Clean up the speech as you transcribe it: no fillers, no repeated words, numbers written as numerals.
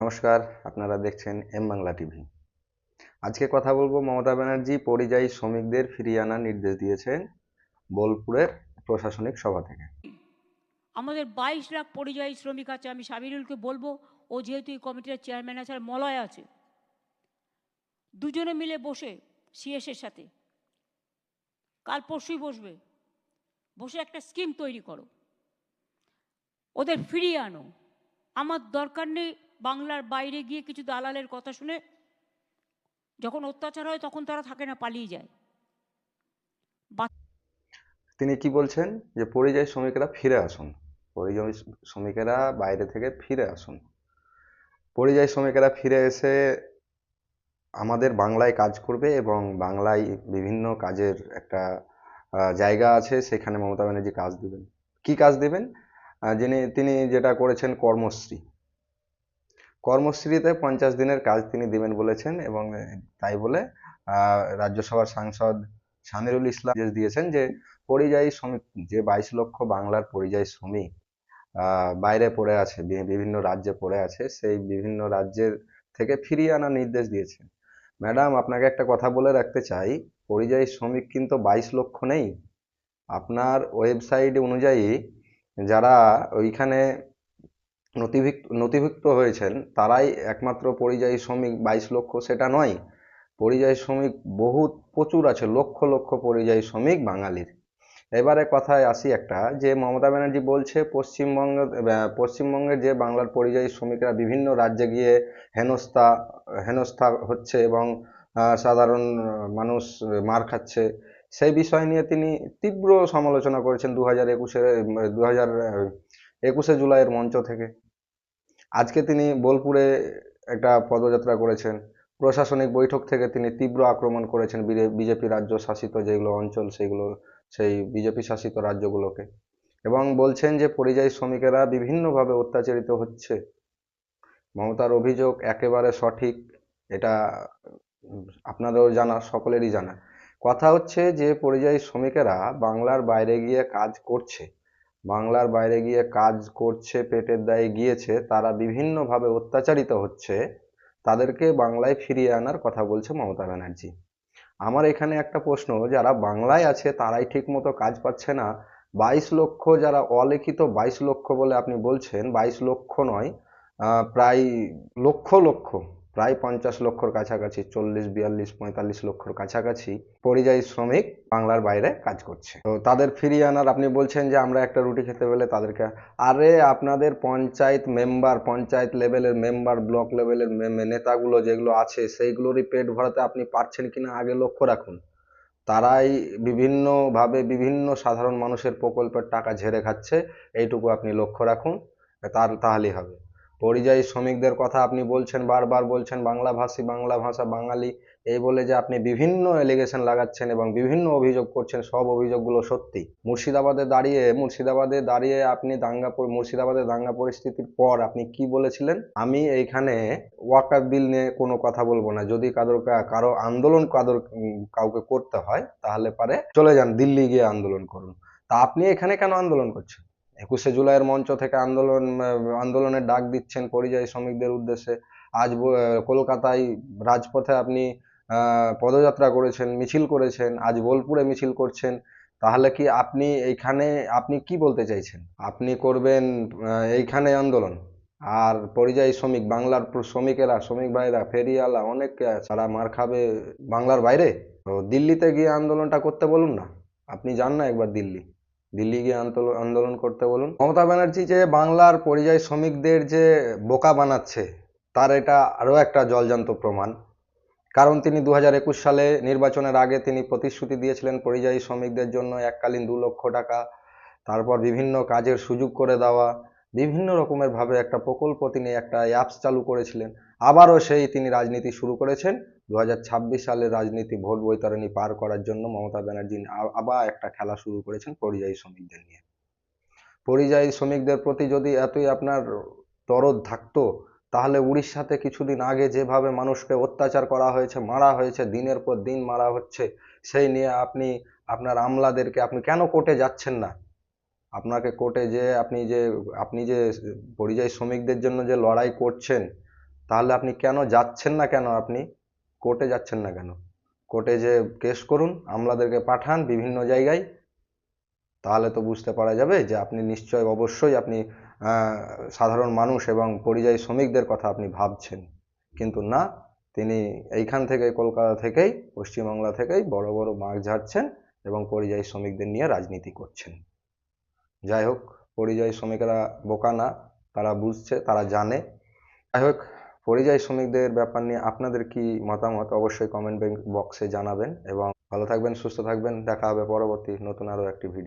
নমস্কার, আপনারা দেখছেন এম বাংলা টিভি। আজকে কথা বলবো মমতা ব্যানার্জি পরিযায়ী শ্রমিকদের ফিরিয়ে আনার নির্দেশ দিয়েছেন বোলপুরের প্রশাসনিক সভা থেকে। আমাদের 22 লাখ পরিযায়ী শ্রমিক আছে। আমি সামিরুলকে বলবো, ও যেহেতু এই কমিটির চেয়ারম্যান আছে আর মলয় আছে, দুজনে মিলে বসে সিএসের সাথে কাল পরশুই বসে একটা স্কিম তৈরি করো, ওদের ফিরিয়ে আনো। আমার দরকার নেই বাংলার বাইরে গিয়ে কিছু দালালের কথা শুনে যখন অত্যাচার হয় তখন তারা থাকে না, পালিয়ে যায়। তিনি কি বলছেন যে পরিযায়ী শ্রমিকেরা ফিরে আসুন, পরিযায়ী শ্রমিকেরা বাইরে থেকে ফিরে আসুন। পরিযায়ী শ্রমিকেরা ফিরে এসে আমাদের বাংলায় কাজ করবে এবং বাংলায় বিভিন্ন কাজের একটা জায়গা আছে, সেখানে মমতা ব্যানার্জি কাজ দেবেন। কি কাজ দেবেন? তিনি যেটা করেছেন কর্মশ্রীতে 50 দিনের কাজ তিনি দিবেন বলেছেন এবং তাই বলে রাজ্যসভার সাংসদ সামিরুল ইসলাম নির্দেশ দিয়েছেন যে পরিযায়ী শ্রমিক, যে 22 লক্ষ বাংলার পরিযায়ী শ্রমিক বাইরে পড়ে আছে, বিভিন্ন রাজ্যে পড়ে আছে, সেই বিভিন্ন রাজ্যের থেকে ফিরিয়ে আনার নির্দেশ দিয়েছেন। ম্যাডাম, আপনাকে একটা কথা বলে রাখতে চাই, পরিযায়ী শ্রমিক কিন্তু 22 লক্ষ নেই। আপনার ওয়েবসাইট অনুযায়ী যারা ওইখানে নথিভুক্ত হয়েছেন তারাই একমাত্র পরিযায়ী শ্রমিক 22 লক্ষ, সেটা নয়। পরিযায়ী শ্রমিক বহুত প্রচুর আছে, লক্ষ লক্ষ পরিযায়ী শ্রমিক বাঙালির। এবারে কথায় আসি একটা, যে মমতা ব্যানার্জি বলছে পশ্চিমবঙ্গের যে বাংলার পরিযায়ী শ্রমিকরা বিভিন্ন রাজ্যে গিয়ে হেনস্থা হেনস্থা হচ্ছে এবং সাধারণ মানুষ মার খাচ্ছে, সেই বিষয় নিয়ে তিনি তীব্র সমালোচনা করেছেন 21শে জুলাইয়ের মঞ্চ থেকে। আজকে তিনি বোলপুরে একটা পদযাত্রা করেছেন। প্রশাসনিক বৈঠক থেকে তিনি তীব্র আক্রমণ করেছেন বিজেপি রাজ্য শাসিত যেগুলো অঞ্চল, সেই বিজেপি শাসিত রাজ্যগুলোকে, এবং বলছেন যে পরিযায়ী শ্রমিকেরা বিভিন্নভাবে অত্যাচারিত হচ্ছে। মমতার অভিযোগ একেবারে সঠিক, এটা আপনাদেরও জানা, সকলেরই জানা। কথা হচ্ছে যে পরিযায়ী শ্রমিকেরা বাংলার বাইরে গিয়ে কাজ করছে, পেটের দায়ে গিয়েছে, তারা বিভিন্নভাবে অত্যাচারিত হচ্ছে, তাদেরকে বাংলায় ফিরিয়ে আনার কথা বলছে মমতা ব্যানার্জি। আমার এখানে একটা প্রশ্ন, যারা বাংলায় আছে তারাই ঠিক মতো কাজ পাচ্ছে না, 22 লক্ষ যারা অলিখিত, 22 লক্ষ বলে আপনি বলছেন, 22 লক্ষ নয়, প্রায় লক্ষ লক্ষ, প্রায় 50 লক্ষর কাছাকাছি, 40, 42, 45 লক্ষর কাছাকাছি পরিযায়ী শ্রমিক বাংলার বাইরে কাজ করছে। তো তাদের ফিরিয়ে আনার আপনি বলছেন যে আমরা একটা রুটি খেতে পেলে তাদেরকে, আরে আপনাদের পঞ্চায়েত লেভেলের মেম্বার, ব্লক লেভেলের নেতাগুলো যেগুলো আছে, সেইগুলোরই পেট ভরাতে আপনি পারছেন কিনা আগে লক্ষ্য রাখুন। তারাই বিভিন্নভাবে বিভিন্ন সাধারণ মানুষের প্রকল্পের টাকা ঝেড়ে খাচ্ছে, এইটুকু আপনি লক্ষ্য রাখুন, তাহলেই হবে। পরিযায়ী শ্রমিকদের কথা আপনি বলছেন, বারবার বলছেন বাংলাভাষী, বাংলা ভাষা, বাঙালি, এই বলে যে আপনি বিভিন্ন এলিগেশন লাগাচ্ছেন এবং বিভিন্ন অভিযোগ করছেন, সব অভিযোগগুলো সত্যি। মুর্শিদাবাদে দাঁড়িয়ে আপনি মুর্শিদাবাদে দাঙ্গা পরিস্থিতির পর আপনি কি বলেছিলেন? আমি এইখানে ওয়াকার বিল নিয়ে কোনো কথা বলবো না, যদি কারো আন্দোলন কাউকে করতে হয় তাহলে পারে চলে যান দিল্লি গিয়ে আন্দোলন করুন। তা আপনি এখানে কেন আন্দোলন করছেন? 21শে জুলাইয়ের মঞ্চ থেকে আন্দোলনের ডাক দিচ্ছেন পরিযায়ী শ্রমিকদের উদ্দেশ্যে। আজ কলকাতায় রাজপথে আপনি পদযাত্রা করেছেন, মিছিল করেছেন, আজ বোলপুরে মিছিল করছেন। তাহলে কি আপনি কি বলতে চাইছেন? আপনি করবেন এইখানে আন্দোলন, আর পরিযায়ী শ্রমিক, বাংলার শ্রমিক ভাইরা, ফেরিওয়ালা, অনেক সারা মার খাবে বাংলার বাইরে। তো দিল্লিতে গিয়ে আন্দোলনটা করতে বলুন না, আপনি যান না একবার দিল্লি গিয়ে আন্দোলন করতে বলুন। মমতা ব্যানার্জি যে বাংলার পরিযায়ী শ্রমিকদের যে বোকা বানাচ্ছে, তার এটা আরও একটা জলজান্ত প্রমাণ। কারণ তিনি 2021 সালে নির্বাচনের আগে তিনি প্রতিশ্রুতি দিয়েছিলেন পরিযায়ী শ্রমিকদের জন্য এককালীন 2 লক্ষ টাকা, তারপর বিভিন্ন কাজের সুযোগ করে দেওয়া, বিভিন্ন রকমের ভাবে একটা প্রকল্প, তিনি একটা অ্যাপস চালু করেছিলেন। আবারও তিনি রাজনীতি শুরু করেছেন 2026 সালের রাজনীতি, ভোট বৈতরণী পার করার জন্য মমতা ব্যানার্জি আবার একটা খেলা শুরু করেছেন পরিযায়ী শ্রমিকদের নিয়ে। পরিযায়ী শ্রমিকদের প্রতি যদি এতই আপনার দরদ থাকতো, তাহলে উড়িষ্যাতে কিছুদিন আগে যেভাবে মানুষকে অত্যাচার করা হয়েছে, মারা হয়েছে, দিনের পর দিন মারা হচ্ছে, সেই নিয়ে আপনার আমলাদেরকে আপনি কেন কোর্টে যাচ্ছেন না? আপনাকে কোর্টে যে আপনি যে পরিযায়ী শ্রমিকদের জন্য যে লড়াই করছেন, তাহলে আপনি কেন যাচ্ছেন না, কেন আপনি কোর্টে যাচ্ছেন না কেন? কোর্টে যে কেস করুন, আমলাদেরকে পাঠান বিভিন্ন জায়গায়, তাহলে তো বুঝতে পারা যাবে যে আপনি নিশ্চয় অবশ্যই আপনি সাধারণ মানুষ এবং পরিযায়ী শ্রমিকদের কথা আপনি ভাবছেন। কিন্তু না, তিনি এইখান থেকে কলকাতা থেকেই পশ্চিমবাংলা থেকেই বড় বড় মার্ক ঝাড়ছেন এবং পরিযায়ী শ্রমিকদের নিয়ে রাজনীতি করছেন। যাই হোক, পরিযায়ী শ্রমিকেরা বোকা না, তারা বুঝছে, তারা জানে। যাই হোক, পরিযায়ী শ্রমিকদের ব্যাপার নিয়ে আপনাদের কি মতামত অবশ্যই কমেন্ট বক্সে জানাবেন এবং ভালো থাকবেন, সুস্থ থাকবেন। দেখা হবে পরবর্তী নতুন আরো একটি ভিডিও।